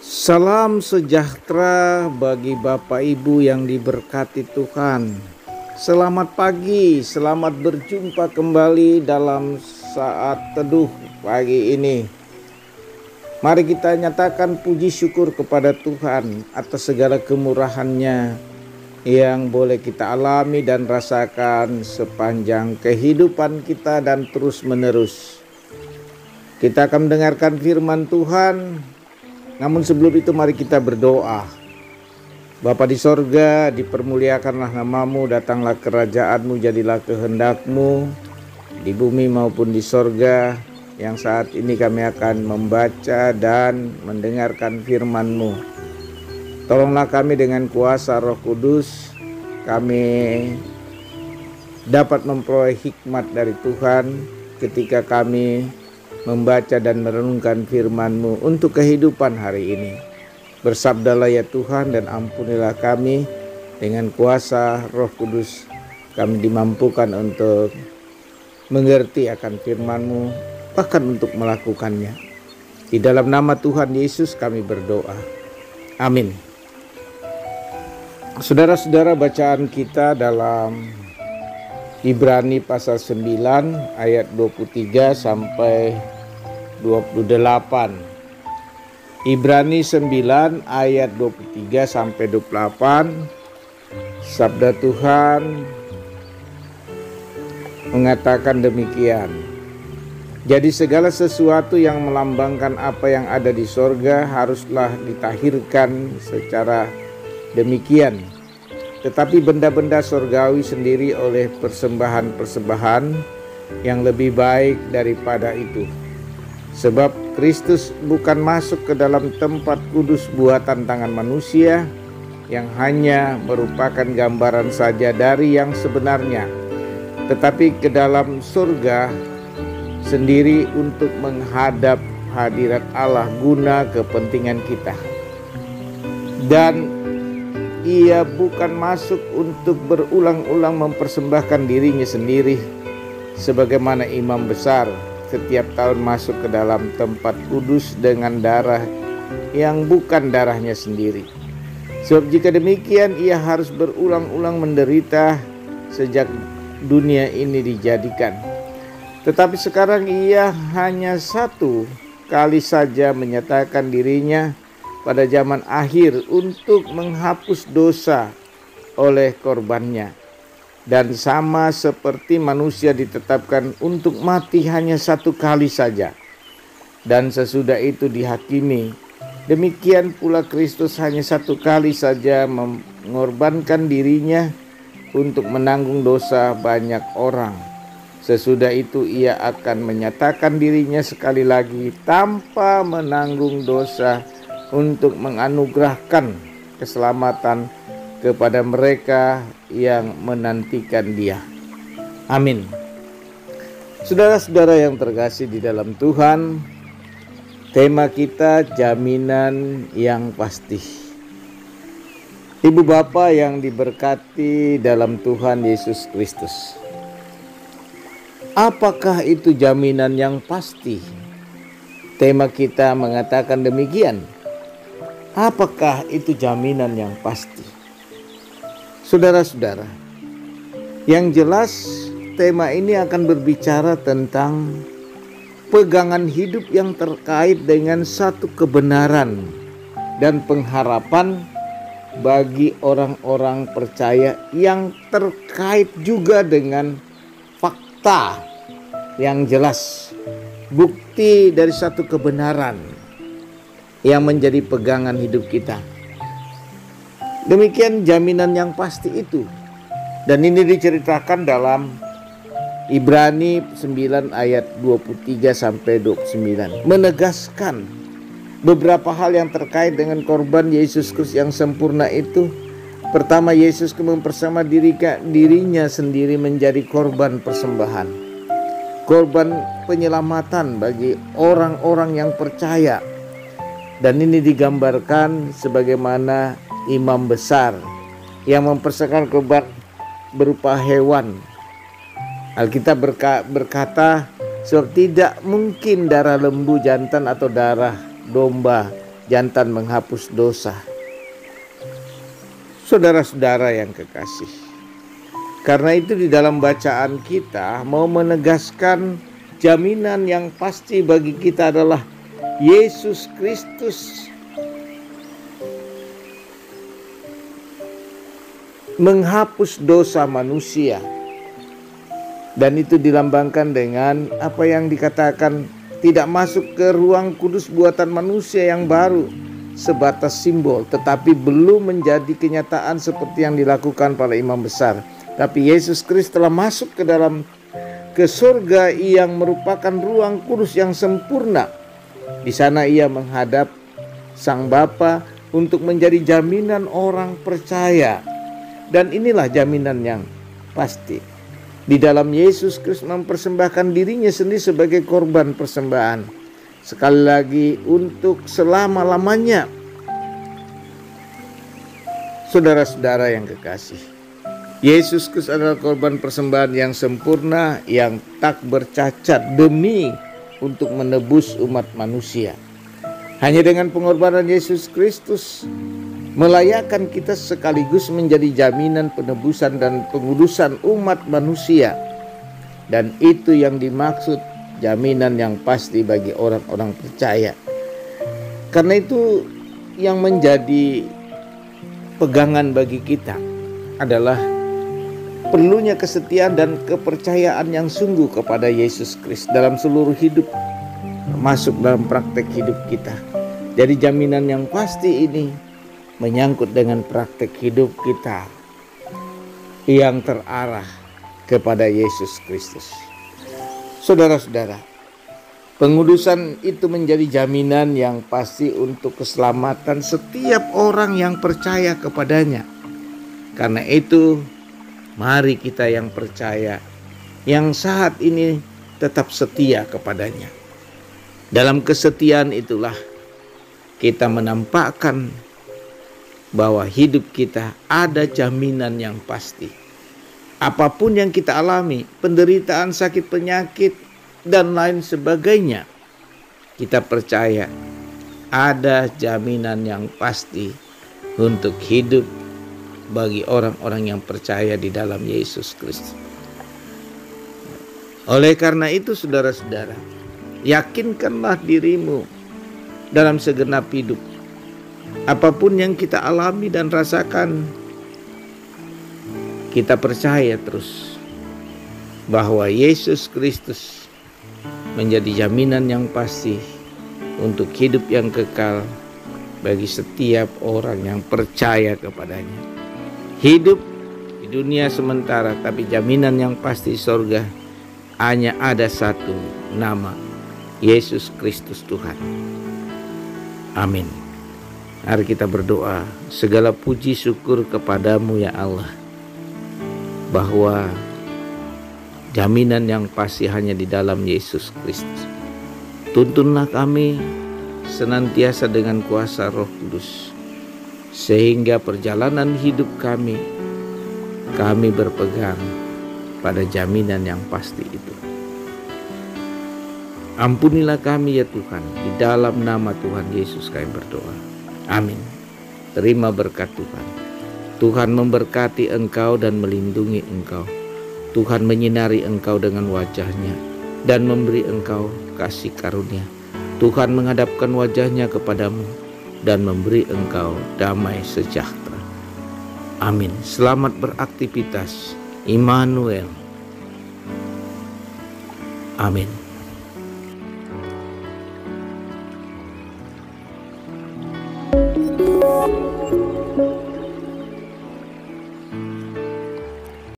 Salam sejahtera bagi Bapak Ibu yang diberkati Tuhan. Selamat pagi, selamat berjumpa kembali dalam saat teduh pagi ini. Mari kita nyatakan puji syukur kepada Tuhan atas segala kemurahan-Nya yang boleh kita alami dan rasakan sepanjang kehidupan kita dan terus menerus. Kita akan mendengarkan firman Tuhan. Namun sebelum itu mari kita berdoa. Bapa di sorga, dipermuliakanlah nama-Mu, datanglah kerajaan-Mu, jadilah kehendak-Mu di bumi maupun di sorga. Yang saat ini kami akan membaca dan mendengarkan firman-Mu. Tolonglah kami dengan kuasa Roh Kudus, kami dapat memperoleh hikmat dari Tuhan ketika kami membaca dan merenungkan firman-Mu untuk kehidupan hari ini. Bersabdalah ya Tuhan dan ampunilah kami, dengan kuasa Roh Kudus kami dimampukan untuk mengerti akan firman-Mu, bahkan untuk melakukannya. Di dalam nama Tuhan Yesus kami berdoa. Amin. Saudara-saudara, bacaan kita dalam Ibrani pasal 9 ayat 23 sampai 28. Ibrani 9 ayat 23 sampai 28. Sabda Tuhan mengatakan demikian. Jadi segala sesuatu yang melambangkan apa yang ada di sorga haruslah ditahirkan secara demikian. Tetapi benda-benda sorgawi sendiri oleh persembahan-persembahan yang lebih baik daripada itu. Sebab Kristus bukan masuk ke dalam tempat kudus buatan tangan manusia, yang hanya merupakan gambaran saja dari yang sebenarnya, tetapi ke dalam surga sendiri untuk menghadap hadirat Allah guna kepentingan kita. Dan Ia bukan masuk untuk berulang-ulang mempersembahkan dirinya sendiri sebagaimana imam besar setiap tahun masuk ke dalam tempat kudus dengan darah yang bukan darahnya sendiri. Sebab jika demikian ia harus berulang-ulang menderita sejak dunia ini dijadikan. Tetapi sekarang ia hanya satu kali saja menyatakan dirinya pada zaman akhir untuk menghapus dosa oleh korbannya. Dan sama seperti manusia ditetapkan untuk mati hanya satu kali saja, dan sesudah itu dihakimi, demikian pula Kristus hanya satu kali saja mengorbankan dirinya untuk menanggung dosa banyak orang. Sesudah itu ia akan menyatakan dirinya sekali lagi tanpa menanggung dosa untuk menganugerahkan keselamatan kepada mereka yang menantikan Dia. Amin. Saudara-saudara yang terkasih di dalam Tuhan, tema kita jaminan yang pasti. Ibu bapak yang diberkati dalam Tuhan Yesus Kristus, apakah itu jaminan yang pasti? Tema kita mengatakan demikian. Apakah itu jaminan yang pasti? Saudara-saudara, yang jelas tema ini akan berbicara tentang pegangan hidup yang terkait dengan satu kebenaran dan pengharapan bagi orang-orang percaya yang terkait juga dengan fakta yang jelas, bukti dari satu kebenaran yang menjadi pegangan hidup kita. Demikian jaminan yang pasti itu. Dan ini diceritakan dalam Ibrani 9 ayat 23 sampai 29. Menegaskan beberapa hal yang terkait dengan korban Yesus Kristus yang sempurna itu. Pertama, Yesus mempersama dirinya sendiri menjadi korban persembahan, korban penyelamatan bagi orang-orang yang percaya. Dan ini digambarkan sebagaimana imam besar yang mempersembahkan korban berupa hewan Alkitab berkata, sebab tidak mungkin darah lembu jantan atau darah domba jantan menghapus dosa. Saudara-saudara yang kekasih, karena itu di dalam bacaan kita mau menegaskan jaminan yang pasti bagi kita adalah Yesus Kristus menghapus dosa manusia. Dan itu dilambangkan dengan apa yang dikatakan tidak masuk ke ruang kudus buatan manusia yang baru, sebatas simbol, tetapi belum menjadi kenyataan seperti yang dilakukan para imam besar. Tapi Yesus Kristus telah masuk ke surga yang merupakan ruang kudus yang sempurna. Di sana ia menghadap Sang Bapa untuk menjadi jaminan orang percaya. Dan inilah jaminan yang pasti. Di dalam Yesus Kristus mempersembahkan dirinya sendiri sebagai korban persembahan. Sekali lagi untuk selama-lamanya. Saudara-saudara yang kekasih, Yesus Kristus adalah korban persembahan yang sempurna, yang tak bercacat demi untuk menebus umat manusia. Hanya dengan pengorbanan Yesus Kristus melayakkan kita sekaligus menjadi jaminan penebusan dan pengudusan umat manusia. Dan itu yang dimaksud jaminan yang pasti bagi orang-orang percaya. Karena itu yang menjadi pegangan bagi kita adalah perlunya kesetiaan dan kepercayaan yang sungguh kepada Yesus Kristus dalam seluruh hidup, termasuk dalam praktek hidup kita. Jadi jaminan yang pasti ini menyangkut dengan praktek hidup kita yang terarah kepada Yesus Kristus. Saudara-saudara, pengudusan itu menjadi jaminan yang pasti untuk keselamatan setiap orang yang percaya kepadanya. Karena itu, mari kita yang percaya, yang saat ini tetap setia kepadanya. Dalam kesetiaan itulah kita menampakkan bahwa hidup kita ada jaminan yang pasti. Apapun yang kita alami, penderitaan, sakit, penyakit, dan lain sebagainya, kita percaya ada jaminan yang pasti untuk hidup bagi orang-orang yang percaya di dalam Yesus Kristus. Oleh karena itu, saudara-saudara, yakinkanlah dirimu dalam segenap hidup. Apapun yang kita alami dan rasakan, kita percaya terus bahwa Yesus Kristus menjadi jaminan yang pasti untuk hidup yang kekal bagi setiap orang yang percaya kepadanya. Hidup di dunia sementara, tapi jaminan yang pasti di sorga hanya ada satu nama, Yesus Kristus Tuhan. Amin. Mari kita berdoa. Segala puji syukur kepadamu ya Allah, bahwa jaminan yang pasti hanya di dalam Yesus Kristus. Tuntunlah kami senantiasa dengan kuasa Roh Kudus, sehingga perjalanan hidup kami berpegang pada jaminan yang pasti itu. Ampunilah kami ya Tuhan, di dalam nama Tuhan Yesus kami berdoa. Amin. Terima berkat Tuhan. Tuhan memberkati engkau dan melindungi engkau. Tuhan menyinari engkau dengan wajah-Nya dan memberi engkau kasih karunia. Tuhan menghadapkan wajah-Nya kepadamu dan memberi engkau damai sejahtera. Amin. Selamat beraktivitas. Immanuel. Amin.